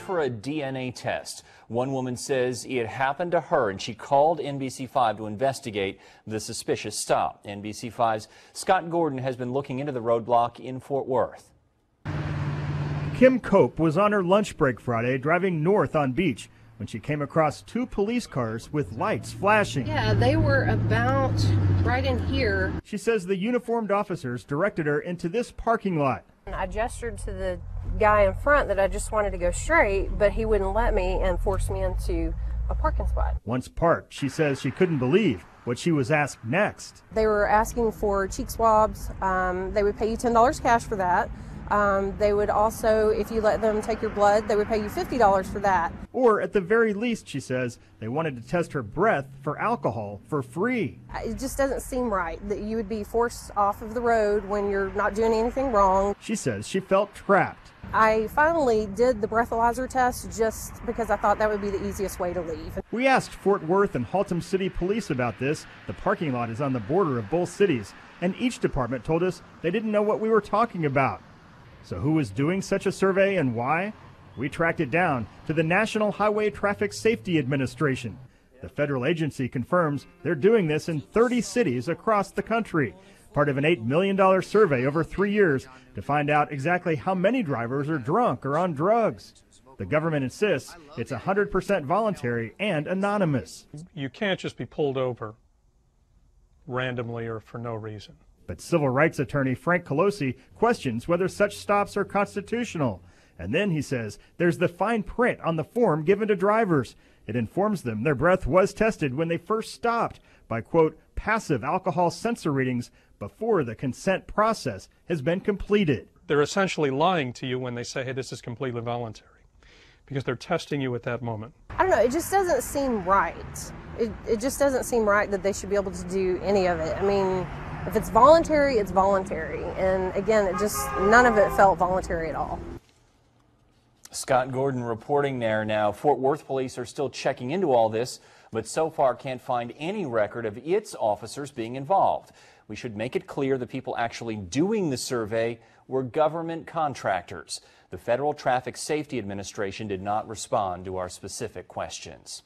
for a DNA test. One woman says it happened to her and she called NBC5 to investigate the suspicious stop. NBC5's Scott Gordon has been looking into the roadblock in Fort Worth. Kim Cope was on her lunch break Friday driving north on Beach when she came across two police cars with lights flashing. Yeah, they were about right in here. She says the uniformed officers directed her into this parking lot. I gestured to the guy in front that I just wanted to go straight, but he wouldn't let me and forced me into a parking spot. Once parked, she says she couldn't believe what she was asked next. They were asking for cheek swabs. They would pay you $10 cash for that. They would also, if you let them take your blood, they would pay you $50 for that. Or at the very least, she says, they wanted to test her breath for alcohol for free. It just doesn't seem right that you would be forced off of the road when you're not doing anything wrong. She says she felt trapped. I finally did the breathalyzer test just because I thought that would be the easiest way to leave. We asked Fort Worth and Haltom City Police about this. The parking lot is on the border of both cities, and each department told us they didn't know what we were talking about. So who is doing such a survey and why? We tracked it down to the National Highway Traffic Safety Administration. The federal agency confirms they're doing this in 30 cities across the country, part of an $8 million survey over 3 years to find out exactly how many drivers are drunk or on drugs. The government insists it's 100% voluntary and anonymous. You can't just be pulled over randomly or for no reason. But civil rights attorney Frank Colosi questions whether such stops are constitutional. And then he says there's the fine print on the form given to drivers. It informs them their breath was tested when they first stopped by, quote, passive alcohol sensor readings before the consent process has been completed. They're essentially lying to you when they say, hey, this is completely voluntary, because they're testing you at that moment. I don't know, it just doesn't seem right. It just doesn't seem right that they should be able to do any of it. I mean, if it's voluntary, it's voluntary. And again, none of it felt voluntary at all. Scott Gordon reporting there now. Fort Worth police are still checking into all this, but so far can't find any record of its officers being involved. We should make it clear the people actually doing the survey were government contractors. The Federal Traffic Safety Administration did not respond to our specific questions.